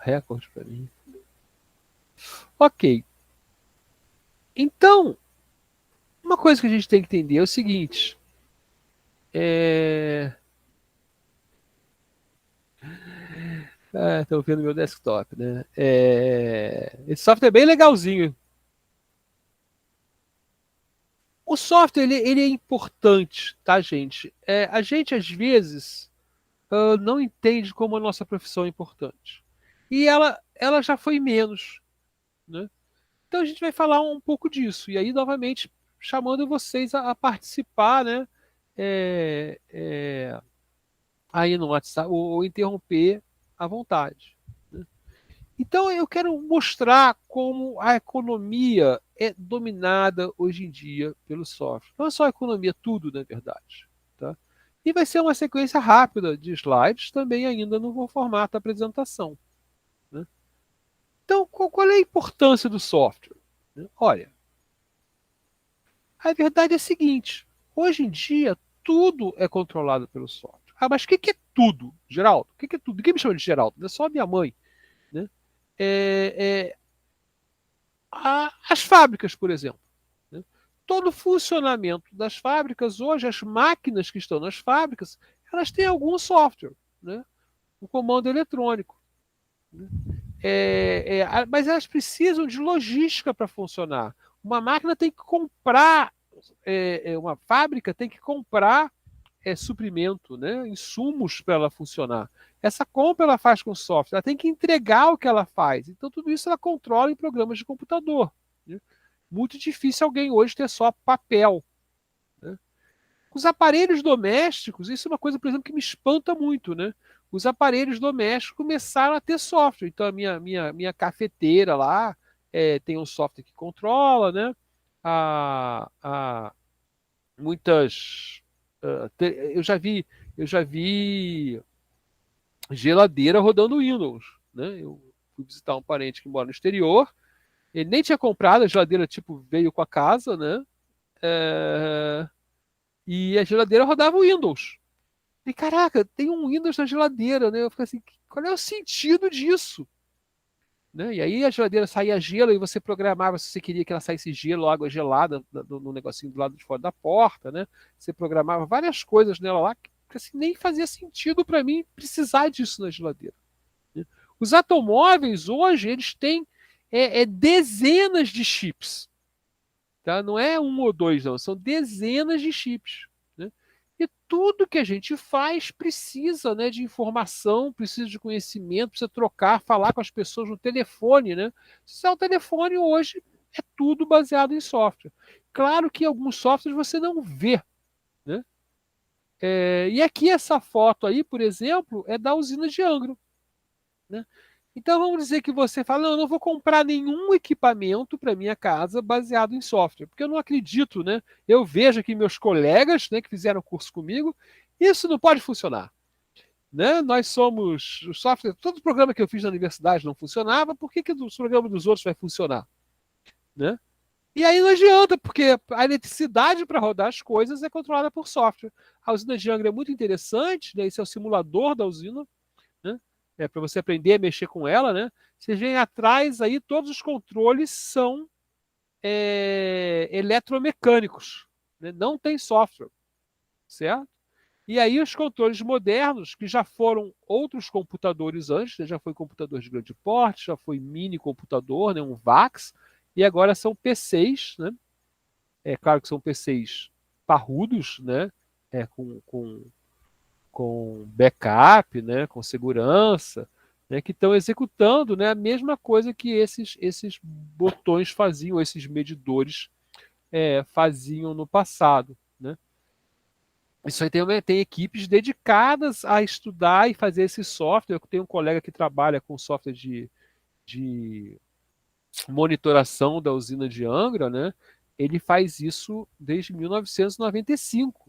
recorde para mim. Ok. Então, uma coisa que a gente tem que entender é o seguinte. Estão vendo meu desktop, né? Esse software é bem legalzinho. O software ele é importante, tá, gente? A gente, às vezes, não entende como a nossa profissão é importante. E ela já foi menos, né? Então a gente vai falar um pouco disso. E aí, novamente, chamando vocês a participar, né? É, é, aí no WhatsApp, ou interromper à vontade. Né? Então eu quero mostrar como a economia é dominada hoje em dia pelo software. Não é só a economia, tudo, na verdade. Tá? E vai ser uma sequência rápida de slides, também ainda no formato apresentação. Né? Então, qual é a importância do software? Olha, a verdade é a seguinte: hoje em dia, tudo é controlado pelo software. Ah, mas o que é tudo, Geraldo? O que é tudo? Ninguém me chama de Geraldo, não é só a minha mãe. Né? É, as fábricas, por exemplo. Né? Todo o funcionamento das fábricas, hoje, as máquinas que estão nas fábricas, elas têm algum software, né? Um comando eletrônico. Né? Mas elas precisam de logística para funcionar. Uma máquina tem que comprar, uma fábrica tem que comprar suprimento, né? Insumos para ela funcionar. Essa compra ela faz com software, ela tem que entregar o que ela faz. Então, tudo isso ela controla em programas de computador. Né? Muito difícil alguém hoje ter só papel. Né? Os aparelhos domésticos, isso é uma coisa, por exemplo, que me espanta muito. Né? Os aparelhos domésticos começaram a ter software. Então, a minha cafeteira lá tem um software que controla, né? Muitas. Eu já vi geladeira rodando Windows. Né? Eu fui visitar um parente que mora no exterior. Ele nem tinha comprado, a geladeira tipo, veio com a casa, né? É, E a geladeira rodava o Windows. E caraca, tem um Windows na geladeira, né? Eu falei assim, qual é o sentido disso? Né? E aí a geladeira saía gelo e você programava se você queria que ela saísse gelo, água gelada no negocinho do lado de fora da porta, né? Você programava várias coisas nela lá que assim, nem fazia sentido para mim precisar disso na geladeira. Né? Os automóveis hoje eles têm dezenas de chips, tá? Não é um ou dois, não, são dezenas de chips. Né? E tudo que a gente faz precisa, né, de informação, precisa de conhecimento, precisa trocar, falar com as pessoas no telefone. Né? Se é o telefone hoje, é tudo baseado em software. Claro que alguns softwares você não vê. Né? E aqui essa foto aí, por exemplo, é da usina de Angra. Né? Então vamos dizer que você fala, não, eu não vou comprar nenhum equipamento para minha casa baseado em software, porque eu não acredito, né? Eu vejo aqui meus colegas, né, que fizeram curso comigo, isso não pode funcionar, né? Nós somos o software, todo programa que eu fiz na universidade não funcionava, por que os programas dos outros vai funcionar, né? E aí não adianta, porque a eletricidade para rodar as coisas é controlada por software. A usina de Angra é muito interessante, né? Esse é o simulador da usina, né? Para você aprender a mexer com ela, né? Você vem atrás aí, todos os controles são eletromecânicos, né? Não tem software, certo? E aí os controles modernos, que já foram outros computadores antes, né? Já foi computador de grande porte, já foi mini computador, né? Um VAX, e agora são PCs, né? É claro que são PCs parrudos, né? Com backup, né, com segurança, né, que estão executando, né, a mesma coisa que esses botões faziam, esses medidores faziam no passado. Né? Isso aí tem equipes dedicadas a estudar e fazer esse software. Eu tenho um colega que trabalha com software de monitoração da usina de Angra, né? Ele faz isso desde 1995.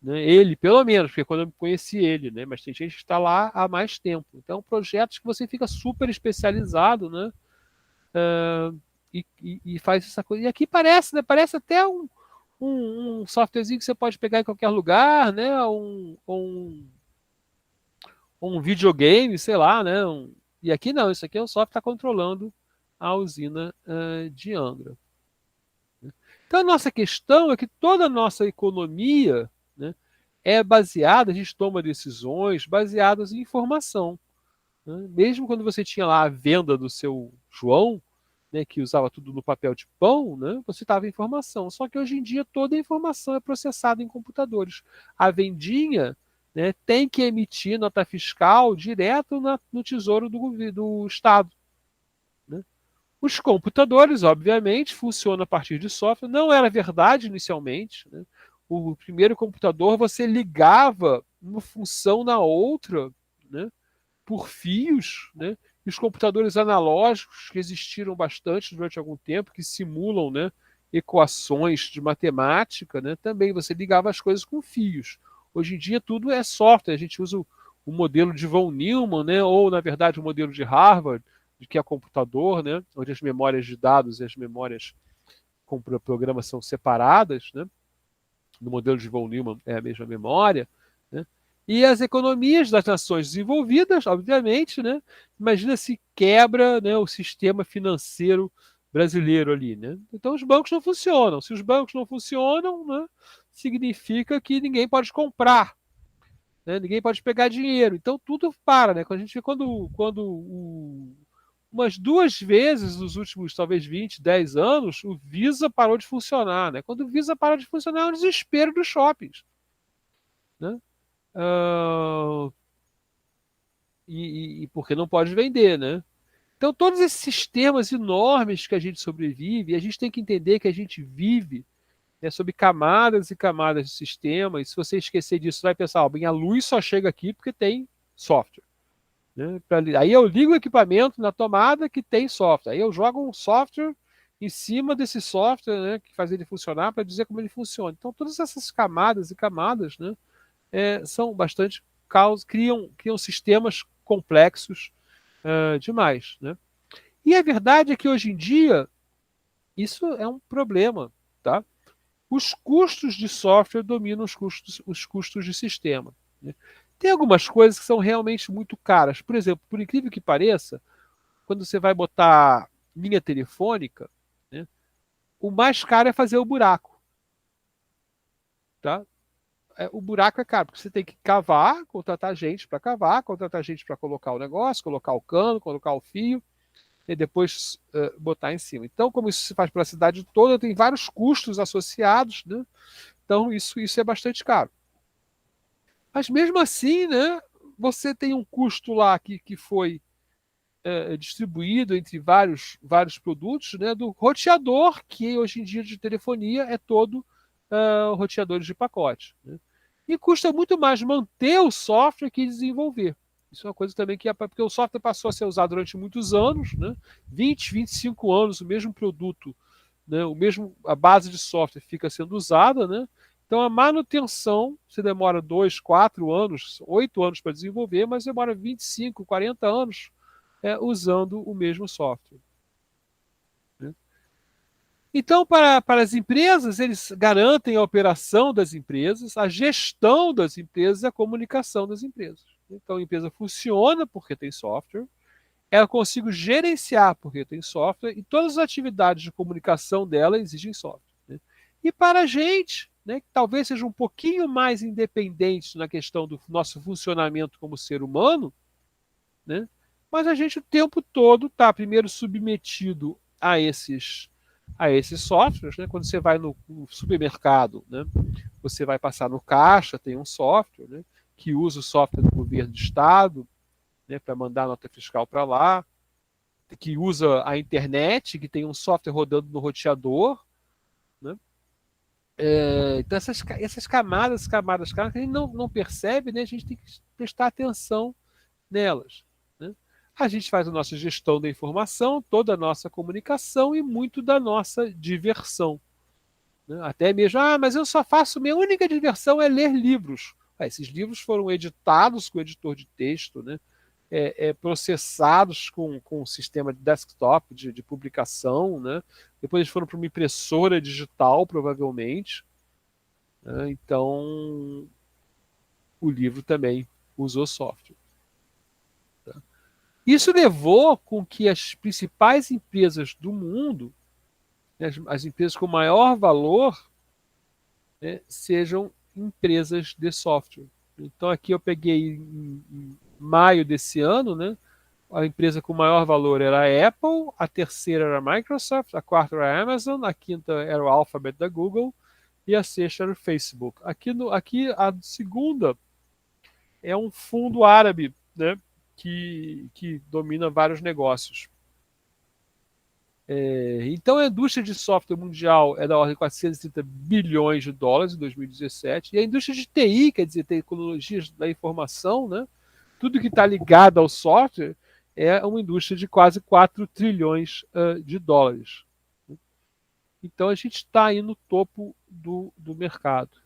Né? Ele, pelo menos, porque quando eu conheci ele, né? Mas tem gente que está lá há mais tempo. Então, projetos que você fica super especializado, né? E faz essa coisa. E aqui parece, né? Parece até um softwarezinho que você pode pegar em qualquer lugar, né? Um videogame, sei lá, né? E aqui não, isso aqui é o software que está controlando a usina de Angra. Então, a nossa questão é que toda a nossa economia, né, é baseada, a gente toma decisões baseadas em informação. Né? Mesmo quando você tinha lá a venda do seu João, né, que usava tudo no papel de pão, né, você estava em informação. Só que hoje em dia toda a informação é processada em computadores. A vendinha, né, tem que emitir nota fiscal direto no Tesouro do Estado. Né? Os computadores, obviamente, funcionam a partir de software. Não era verdade inicialmente. Né? O primeiro computador você ligava uma função na outra, né? Por fios, né? E os computadores analógicos que existiram bastante durante algum tempo, que simulam, né, equações de matemática, né? Também você ligava as coisas com fios. Hoje em dia tudo é software. A gente usa o modelo de von Neumann, né? Ou na verdade o modelo de Harvard, de que é computador, né? Onde as memórias de dados e as memórias com programa são separadas, né? No modelo de von Neumann é a mesma memória, né? E as economias das nações desenvolvidas, obviamente, né? Imagina se quebra, né, o sistema financeiro brasileiro ali, né? Então os bancos não funcionam. Se os bancos não funcionam, né, significa que ninguém pode comprar, né? Ninguém pode pegar dinheiro. Então tudo para, né? Quando umas duas vezes nos últimos talvez 20, 10 anos, o Visa parou de funcionar, né? Quando o Visa para de funcionar, é o desespero dos shoppings, né? Ah, e porque não pode vender, né? Então, todos esses sistemas enormes que a gente sobrevive, a gente tem que entender que a gente vive, né, sob camadas e camadas de sistema, e se você esquecer disso, você vai pensar, ó, bem, a luz só chega aqui porque tem software. Né? Aí eu ligo o equipamento na tomada que tem software. Aí eu jogo um software em cima desse software, né, que faz ele funcionar para dizer como ele funciona. Então, todas essas camadas e camadas, né, são bastante criam sistemas complexos demais. Né? E a verdade é que hoje em dia isso é um problema. Tá? Os custos de software dominam os custos de sistema. Né? Tem algumas coisas que são realmente muito caras. Por exemplo, por incrível que pareça, quando você vai botar linha telefônica, né, o mais caro é fazer o buraco. Tá? O buraco é caro, porque você tem que cavar, contratar gente para cavar, contratar gente para colocar o negócio, colocar o cano, colocar o fio, e depois botar em cima. Então, como isso se faz pela cidade toda, tem vários custos associados, né? Então, isso é bastante caro. Mas mesmo assim, né, você tem um custo lá que foi distribuído entre vários produtos, né, do roteador, que hoje em dia de telefonia é todo roteadores de pacote. Né? E custa muito mais manter o software que desenvolver. Isso é uma coisa também que porque o software passou a ser usado durante muitos anos, né? 20, 25 anos, o mesmo produto, né? A base de software fica sendo usada, né? Então a manutenção se demora 2, 4 anos, 8 anos para desenvolver, mas demora 25, 40 anos usando o mesmo software. Né? Então, para as empresas, eles garantem a operação das empresas, a gestão das empresas e a comunicação das empresas. Então, a empresa funciona porque tem software, ela consegue gerenciar porque tem software, e todas as atividades de comunicação dela exigem software. Né? E para a gente, né, que talvez seja um pouquinho mais independente na questão do nosso funcionamento como ser humano, né? Mas a gente o tempo todo está primeiro submetido a esses softwares. Né? Quando você vai no supermercado, né? Você vai passar no caixa, tem um software, né? Que usa o software do governo do estado, né? Para mandar a nota fiscal para lá, que usa a internet, que tem um software rodando no roteador. Né? Então essas camadas que a gente não percebe, né? A gente tem que prestar atenção nelas. Né? A gente faz a nossa gestão da informação, toda a nossa comunicação e muito da nossa diversão. Né? Até mesmo, mas eu só faço, minha única diversão é ler livros. Esses livros foram editados com editor de texto, né? Processados com um sistema de desktop de publicação, né? Depois eles foram para uma impressora digital, provavelmente. Né? Então, o livro também usou software. Tá? Isso levou com que as principais empresas do mundo, né, as empresas com maior valor, né, sejam empresas de software. Então aqui eu peguei em maio desse ano, né, a empresa com maior valor era a Apple, a terceira era a Microsoft, a quarta era a Amazon, a quinta era o Alphabet da Google e a sexta era o Facebook. Aqui a segunda é um fundo árabe, né, que domina vários negócios. Então a indústria de software mundial é da ordem de 430 bilhões de dólares em 2017, e a indústria de TI, quer dizer, tecnologias da informação, né, tudo que está ligado ao software, é uma indústria de quase 4 trilhões de dólares. Então a gente está aí no topo do mercado.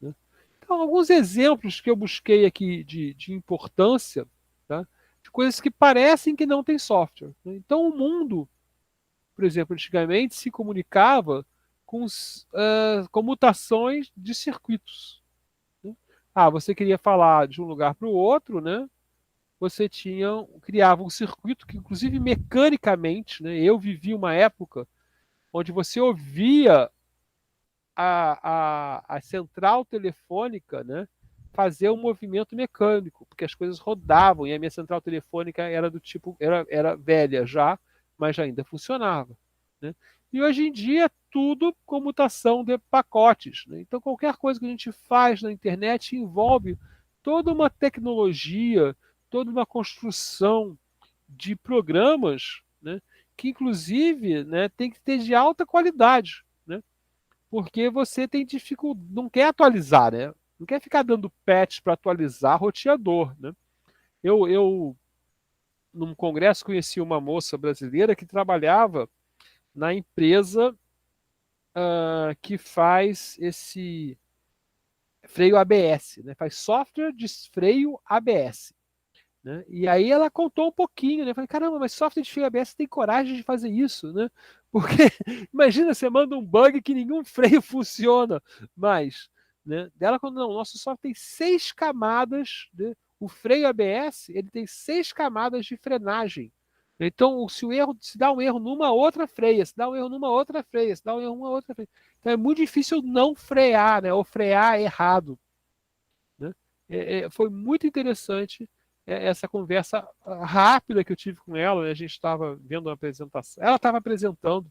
Né? Então, alguns exemplos que eu busquei aqui de importância, tá? De coisas que parecem que não tem software. Né? Então o mundo, por exemplo, antigamente se comunicava com mutações de circuitos. Né? Você queria falar de um lugar para o outro, né? Você criava um circuito que, inclusive mecanicamente, né? Eu vivi uma época onde você ouvia a central telefônica, né, fazer um movimento mecânico, porque as coisas rodavam e a minha central telefônica era do tipo, era velha já, mas ainda funcionava. Né? E hoje em dia é tudo comutação de pacotes. Né? Então qualquer coisa que a gente faz na internet envolve toda uma tecnologia, toda uma construção de programas, né, que inclusive, né, tem que ter de alta qualidade. Né? Porque você tem dificuldade, não quer atualizar, né? Não quer ficar dando patch para atualizar roteador, né? Eu, num congresso, conheci uma moça brasileira que trabalhava na empresa que faz esse freio ABS, né? Faz software de freio ABS. Né? E aí ela contou um pouquinho, né? Eu falei, caramba, mas software de freio ABS tem coragem de fazer isso, né? Porque imagina, você manda um bug que nenhum freio funciona mais. Né? Dela, quando não, o nosso software tem 6 camadas, né? O freio ABS ele tem 6 camadas de frenagem. Então, se dá um erro numa outra freia, se dá um erro numa outra freia, se dá um erro numa outra freia. Então é muito difícil não frear, né? Ou frear errado. Né? Foi muito interessante essa conversa rápida que eu tive com ela. Né? A gente estava vendo uma apresentação, ela estava apresentando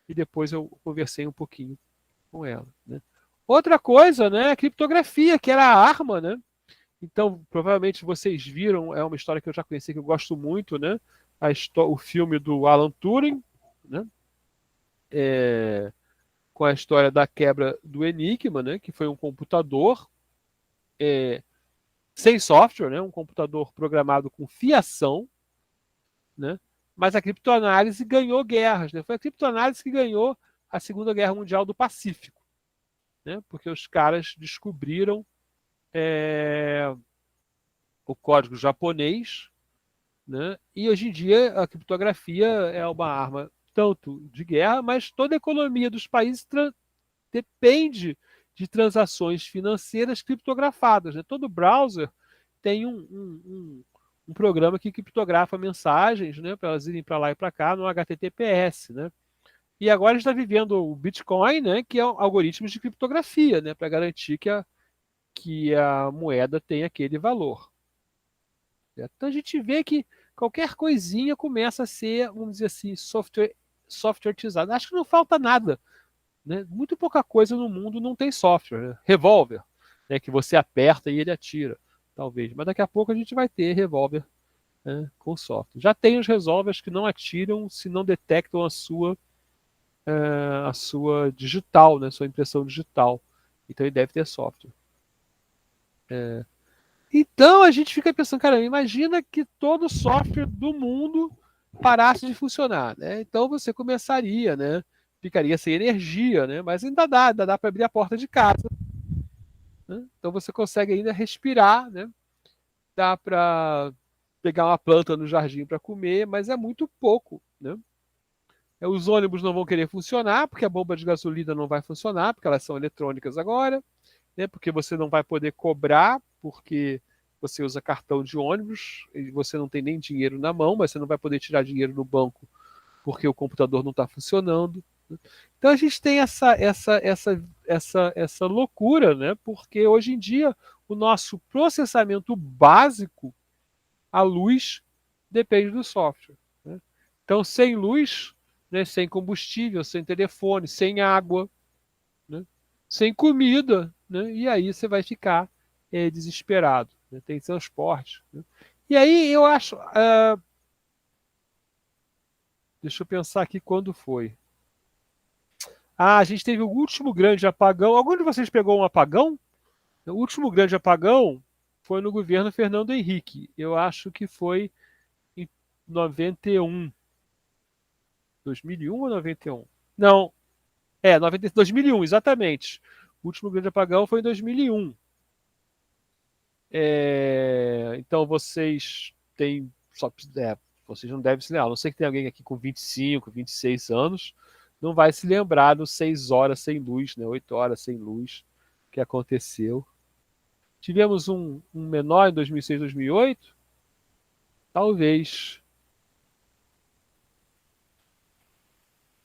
e depois eu conversei um pouquinho com ela. Né? Outra coisa, né, a criptografia, que era a arma, né? Então, provavelmente vocês viram, é uma história que eu já conheci, que eu gosto muito, né? O filme do Alan Turing, né? Com a história da quebra do Enigma, né? Que foi um computador sem software, né? Um computador programado com fiação, né? Mas a criptoanálise ganhou guerras, né? Foi a criptoanálise que ganhou a Segunda Guerra Mundial do Pacífico, né? Porque os caras descobriram o código japonês, né? E hoje em dia a criptografia é uma arma tanto de guerra, mas toda a economia dos países depende de transações financeiras criptografadas. Né? Todo browser tem um programa que criptografa mensagens, né, para elas irem para lá e para cá no HTTPS. Né? E agora a gente está vivendo o Bitcoin, né, que é algoritmos de criptografia, né, para garantir que a moeda tem aquele valor. Então a gente vê que qualquer coisinha começa a ser, vamos dizer assim, softwareizado. Acho que não falta nada. Né? Muito pouca coisa no mundo não tem software. Né? Revólver, né, que você aperta e ele atira, talvez. Mas daqui a pouco a gente vai ter revólver, né, com software. Já tem os revólveres que não atiram se não detectam a sua digital, né, sua impressão digital. Então ele deve ter software. Então a gente fica pensando, cara, imagina que todo software do mundo parasse de funcionar, né? Então você começaria, né? Ficaria sem energia, né? Mas ainda dá para abrir a porta de casa. Né? Então você consegue ainda respirar, né? Dá para pegar uma planta no jardim para comer, mas é muito pouco, né? Os ônibus não vão querer funcionar, porque a bomba de gasolina não vai funcionar, porque elas são eletrônicas agora, né? Porque você não vai poder cobrar, porque você usa cartão de ônibus e você não tem nem dinheiro na mão, mas você não vai poder tirar dinheiro no banco porque o computador não está funcionando. Então a gente tem essa loucura, né? Porque hoje em dia o nosso processamento básico, a luz, depende do software. Né? Então, sem luz, né, sem combustível, sem telefone, sem água, né, sem comida, né, e aí você vai ficar desesperado. Né, tem transporte. Né? E aí eu acho. Deixa eu pensar aqui quando foi. Ah, a gente teve o último grande apagão. Algum de vocês pegou um apagão? O último grande apagão foi no governo Fernando Henrique. Eu acho que foi em 91. 2001 ou 91? Não, 2001, exatamente. O último grande apagão foi em 2001. Então vocês têm. Vocês não devem se lembrar. A não sei que tem alguém aqui com 25, 26 anos, não vai se lembrar dos 6 horas sem luz, né? 8 horas sem luz que aconteceu. Tivemos um menor em 2006, 2008? Talvez.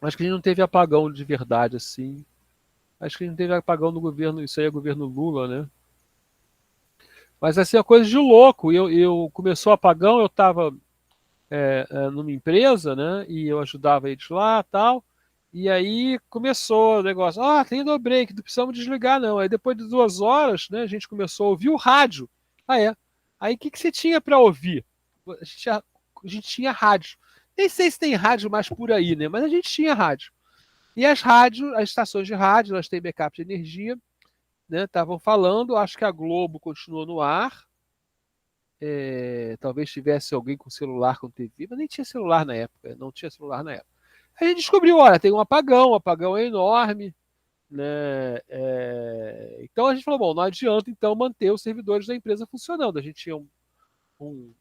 Acho que a gente não teve apagão de verdade assim. Acho que a gente teve apagão no governo, isso aí é governo Lula, né? Mas assim, é uma coisa de louco. Eu começou o apagão, eu estava numa empresa, né? E eu ajudava eles lá, tal. E aí começou o negócio. Ah, tem no break, não precisamos desligar não. Aí depois de 2 horas, né? A gente começou a ouvir o rádio. Ah, é. Aí o que que você tinha para ouvir? A gente tinha rádio. Nem sei se tem rádio mais por aí, né? Mas a gente tinha rádio. E as rádios, as estações de rádio, elas têm backup de energia, né? Estavam falando. Acho que a Globo continuou no ar. Talvez tivesse alguém com celular com TV, mas nem tinha celular na época, não tinha celular na época. Aí a gente descobriu, olha, tem um apagão, o apagão é enorme, né? Então a gente falou, bom, não adianta então manter os servidores da empresa funcionando. A gente tinha um,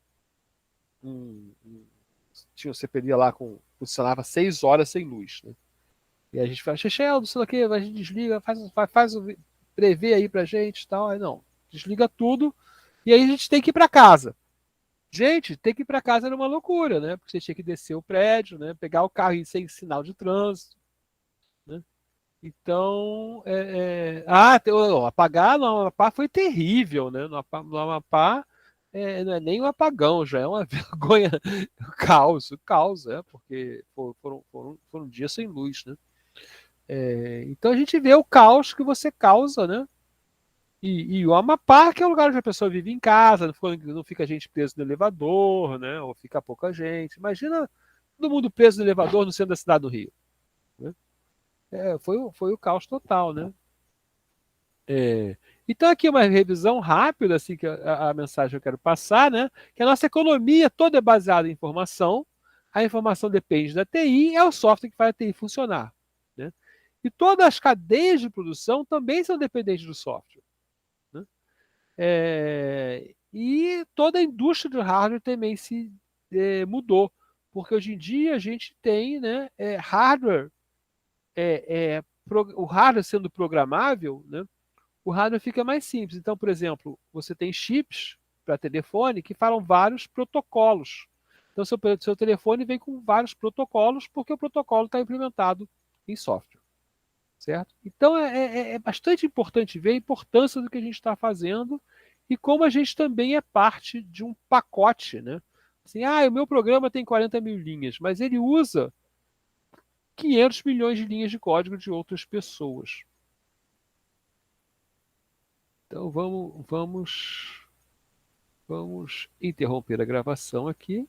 tinha um CPD lá funcionava 6 horas sem luz, né? E a gente fala, Chechel, não sei o que, a gente desliga, faz o prevê aí pra gente e tal. Aí não, desliga tudo e aí a gente tem que ir para casa. Gente, ter que ir para casa era uma loucura, né? Porque você tinha que descer o prédio, né? Pegar o carro e ir sem sinal de trânsito, né? Então, apagar no Amapá foi terrível, né? No Amapá não é nem um apagão, já é uma vergonha, caos, porque foram dias sem luz, né? Então a gente vê o caos que você causa, né? E o Amapá, que é o lugar onde a pessoa vive em casa, não fica gente preso no elevador, né? Ou fica pouca gente. Imagina todo mundo preso no elevador no centro da cidade do Rio. Né? Foi o caos total, né? É, então aqui uma revisão rápida, assim, que a mensagem que eu quero passar, né? Que a nossa economia toda é baseada em informação, a informação depende da TI, é o software que faz a TI funcionar. Né? E todas as cadeias de produção também são dependentes do software. Né? E toda a indústria do hardware também se mudou, porque hoje em dia a gente tem, né, hardware, o hardware sendo programável, né, o hardware fica mais simples. Então, por exemplo, você tem chips para telefone que falam vários protocolos. Então, seu telefone vem com vários protocolos porque o protocolo está implementado em software. Certo? Então é bastante importante ver a importância do que a gente está fazendo e como a gente também é parte de um pacote, né? Assim, o meu programa tem 40 mil linhas, mas ele usa 500 milhões de linhas de código de outras pessoas. Então vamos interromper a gravação aqui.